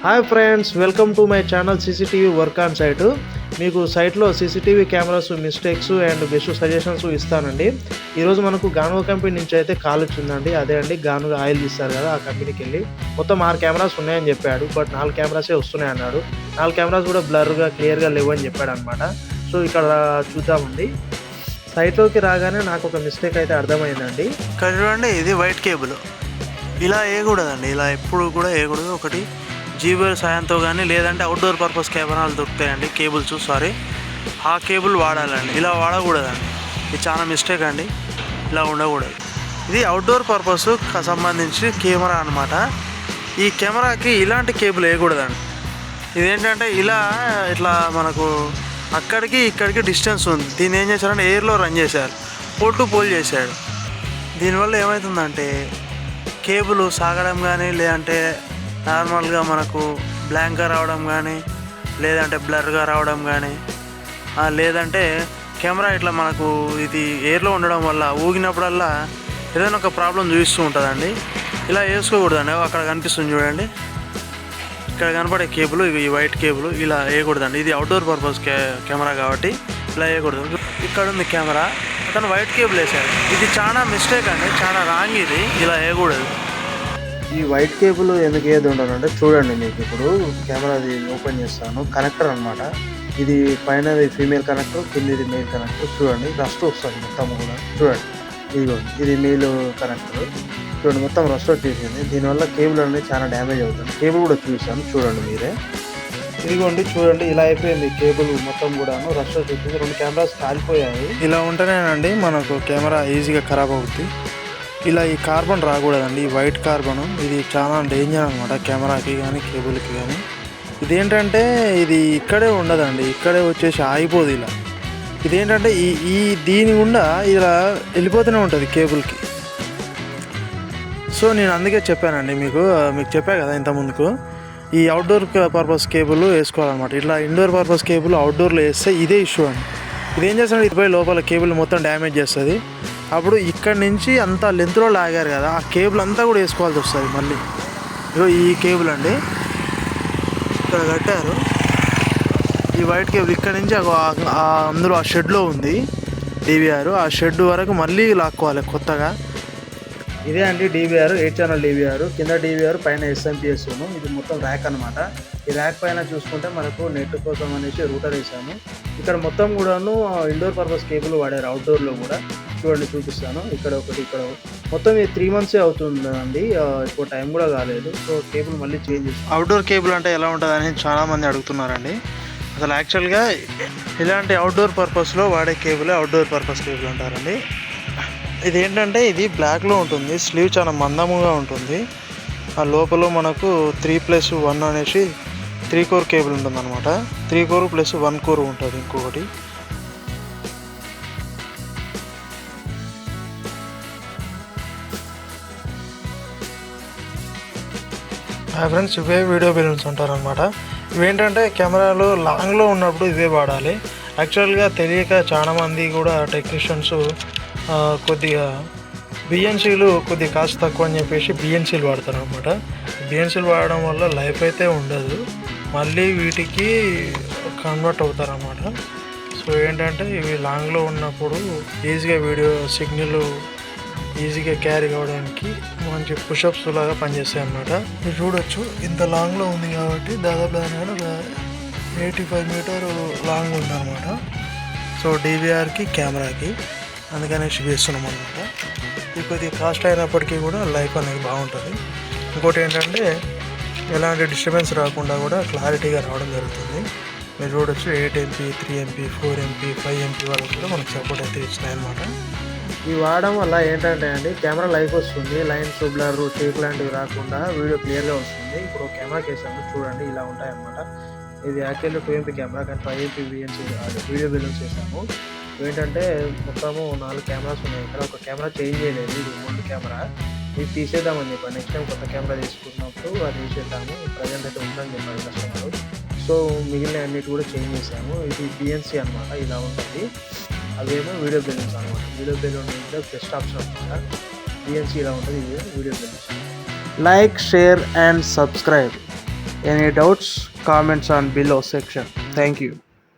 Hi friends, welcome to my channel CCTV work on site. మీకు సైట్లో CCTV cameras mistakes and best suggestions ఇస్తానండి. ఈరోజు మనకు గానుగ కంపెనీ నుంచి అయితే కాల్ వచ్చిందండి. అదే అండి, గానుగ ఆయిల్ ఇస్తారు కదా, ఆ కంపెనీకి వెళ్ళి మొత్తం 6 కెమెరాస్ ఉన్నాయని చెప్పాడు. బట్ 4 కెమెరాసే వస్తున్నాయి అన్నాడు. 4 కెమెరాస్ కూడా బ్లర్గా క్లియర్గా లేవని చెప్పాడు అనమాట. సో ఇక్కడ చూద్దామండి. సైట్లోకి రాగానే నాకు ఒక మిస్టేక్ అయితే అర్థమైందండి. ఇక్కడ చూడండి, ఇది వైట్ కేబుల్ ఇలా వేయకూడదండి. ఇలా ఎప్పుడు కూడా వేయకూడదు. ఒకటి జీబీఎల్ సాయంతో కానీ లేదంటే అవుట్డోర్ పర్పస్ కెమెరాలు దొరుకుతాయండి, కేబుల్స్ ఆ కేబుల్ వాడాలండి. ఇలా వాడకూడదండి. ఇది చాలా మిస్టేక్ అండి. ఇలా ఉండకూడదు. ఇది అవుట్డోర్ పర్పస్ సంబంధించి కెమెరా అనమాట. ఈ కెమెరాకి ఇలాంటి కేబుల్ వేయకూడదండి. ఇదేంటంటే ఇట్లా మనకు అక్కడికి ఇక్కడికి డిస్టెన్స్ ఉంది. దీన్ని ఏం చేశారంటే ఎయిర్లో రన్ చేశారు, పోల్ టు పోల్ చేశాడు. దీనివల్ల ఏమవుతుందంటే కేబుల్ సాగడం కానీ లేదంటే నార్మల్గా మనకు బ్లాంక్గా రావడం కానీ లేదంటే బ్లర్గా రావడం కానీ లేదంటే కెమెరా ఇట్లా మనకు ఇది ఎయిర్లో ఉండడం వల్ల ఊగినప్పుడల్లా ఏదైనా ఒక ప్రాబ్లం చూపిస్తూ ఉంటుందండి. ఇలా వేసుకోకూడదండి. అక్కడ కనిపిస్తుంది చూడండి, ఇక్కడ కనపడే కేబుల్, ఈ వైట్ కేబుల్ ఇలా వేయకూడదండి. ఇది అవుట్డోర్ పర్పస్ కెమెరా కాబట్టి ఇలా వేయకూడదు. ఇక్కడ ఉంది కెమెరా, అతను వైట్ కేబుల్ వేసాడు. ఇది చాలా మిస్టేక్ అండి, చాలా రాంగ్. ఇది ఇలా వేయకూడదు. ఈ వైట్ కేబుల్ ఎందుకు ఏది ఉండదంటే చూడండి, మీకు ఇప్పుడు కెమెరాది ఓపెన్ చేస్తాను. కనెక్టర్ అనమాట. ఇది పైన ఫీమేల్ కనెక్టర్, కింది మేల్ కనెక్టర్. చూడండి, రస్ట్ వస్తుంది మొత్తం కూడా. చూడండి, ఇది మేల్ కనెక్టర్. చూడండి, మొత్తం రస్ట్ వచ్చేసింది. దీనివల్ల కేబుల్ అనేది చాలా డ్యామేజ్ అవుతుంది. కేబుల్ కూడా చూసాను, చూడండి మీరే. ఇదిగోండి, చూడండి, ఇలా అయిపోయింది కేబుల్ మొత్తం కూడాను. రస్ట్ వచ్చేసింది. 2 కెమెరాస్ కాలిపోయాయి. ఇలా ఉంటేనేనండి మనకు కెమెరా ఈజీగా ఖరాబ్ అవుతుంది. ఇలా ఈ కార్బన్ రాకూడదండి, ఈ వైట్ కార్బన్. ఇది చాలా డేంజర్ అనమాట కెమెరాకి కానీ కేబుల్కి కానీ. ఇదేంటంటే ఇది ఇక్కడే ఉండదండి, ఇక్కడే వచ్చేసి ఆగిపోదు. ఇలా ఇదేంటంటే ఈ దీని గుండా ఇలా వెళ్ళిపోతూనే ఉంటుంది కేబుల్కి. సో నేను అందుకే చెప్పానండి, మీకు చెప్పా కదా ఇంతకుముందుకు, ఈ అవుట్డోర్ పర్పస్ కేబుల్ వేసుకోవాలన్నమాట. ఇట్లా ఇండోర్ పర్పస్ కేబుల్ అవుట్డోర్లో వేస్తే ఇదే ఇష్యూ అండి. ఇదేం చేస్తాడు, ఇటుపై లోపల కేబుల్ మొత్తం డ్యామేజ్ చేస్తుంది. అప్పుడు ఇక్కడ నుంచి అంతా లెంత్లో లాగారు కదా, ఆ కేబుల్ అంతా కూడా వేసుకోవాల్సి వస్తుంది మళ్ళీ. ఈ కేబుల్ అండి ఇక్కడ కట్టారు, ఈ వైట్ కేబుల్. ఇక్కడ నుంచి అందులో ఆ షెడ్లో ఉంది DVR. ఆ షెడ్ వరకు మళ్ళీ లాక్కోవాలి కొత్తగా. ఇదే అండి DVR, 8 ఛానల్ DVR. కింద DVR, పైన SMPS. ఇది మొత్తం ర్యాక్ అనమాట. ఈ ర్యాక్ పైన చూసుకుంటే మనకు నెట్ కోసం అనేసి రూటర్ వేసాము. ఇక్కడ మొత్తం కూడాను ఇండోర్ పర్పస్ కేబుల్ వాడారు, అవుట్డోర్లో కూడా. చూడండి, చూపిస్తాను. ఇక్కడ ఇక్కడ మొత్తం ఇది 3 months అవుతుందండి. ఇప్పుడు టైం కూడా కాలేదు. సో కేబుల్ మళ్ళీ చేంజ్ చేస్తాం. అవుట్డోర్ కేబుల్ అంటే ఎలా ఉంటుంది అని చాలామంది అడుగుతున్నారండి. అసలు యాక్చువల్గా ఇలాంటి అవుట్డోర్ పర్పస్లో వాడే కేబుల్ అవుట్డోర్ పర్పస్ కేబుల్ అంటారండి. ఇది ఏంటంటే ఇది బ్లాక్లో ఉంటుంది, స్లీవ్ చాలా మందముగా ఉంటుంది. ఆ లోపల మనకు 3+1 అనేసి 3 కోర్ కేబుల్ ఉంటుంది అనమాట. 3 కోర్ + 1 కోర్ ఉంటుంది ఇంకొకటి. ఫ్రెండ్స్, ఇవే వీడియో బెలూన్స్ అంటారనమాట. ఇవేంటంటే కెమెరాలు లాంగ్లో ఉన్నప్పుడు ఇవే వాడాలి. యాక్చువల్గా తెలియక చాలామంది కూడా టెక్నీషియన్స్ కొద్దిగా బిఎన్సీలు కొద్దిగా కాస్ట్ తక్కువ అని చెప్పేసి బిఎన్సీలు వాడతారు అనమాట. బిఎన్సీలు వాడడం వల్ల లైఫ్ అయితే ఉండదు, మళ్ళీ వీటికి కన్వర్ట్ అవుతారన్నమాట. సో ఏంటంటే ఇవి లాంగ్లో ఉన్నప్పుడు ఈజీగా వీడియో సిగ్నల్ ఈజీగా క్యారీ కావడానికి మంచి పుషప్స్ లాగా పనిచేస్తాయి అన్నమాట. మీరు చూడొచ్చు, ఇంత లాంగ్లో ఉంది కాబట్టి దాదాపు దానికన్నా ఒక 85 మీటర్ లాంగ్ ఉందన్నమాట. సో DVRకి కెమెరాకి అందుకనేసి వేస్తున్నాం అనమాట. ఇది కొద్దిగా కాస్ట్ అయినప్పటికీ కూడా లైఫ్ అనేది బాగుంటుంది. ఇంకోటి ఏంటంటే ఎలాంటి డిస్టర్బెన్స్ రాకుండా కూడా క్లారిటీగా రావడం జరుగుతుంది. మీరు చూడొచ్చు, 8 MP, 3 MP, 4 MP, 5 MP వరకు కూడా మనకు సపోర్ట్ అయితే ఇచ్చినాయి అనమాట. ఇవి వాడడం వల్ల ఏంటంటే అండి, కెమెరా లైఫ్ వస్తుంది. లైన్స్, బ్లర్, షేక్ లాంటివి రాకుండా వీడియో క్లియర్గా వస్తుంది. ఇప్పుడు కెమెరా కేసాము, చూడండి, ఇలా ఉంటాయన్నమాట. ఇది యాక్చువల్లీ 2 MP కెమెరా, కానీ 5 MP వీడియో బెలూన్స్ చేసాము. ఏంటంటే మొత్తము 4 కెమెరాస్ ఉన్నాయి. ఇక్కడ ఒక కెమెరా చేంజ్ చేయలేదు, ఇది ఓల్డ్ కెమెరా. ఇది తీసేద్దామని చెప్పాను. నెక్స్ట్ టైం కొత్త కెమెరా తీసుకున్నప్పుడు అది తీసేద్దాము. ప్రజెంట్ అయితే ఉందని చెప్పారు కస్టమర్. సో మిగిలిన అన్నిటి కూడా చేంజ్ చేసాము. ఇది BNC అనమాట, ఇలా ఉంటుంది. అవేమో వీడియో బెలూన్స్ అనమాట. వీడియో బెలూన్ అంటే బెస్ట్ ఆప్షన్ అనమాట. BNC ఇలా ఉంటుంది, ఇది video balloons. Like, share and subscribe. Any doubts, comments on below section. Thank you.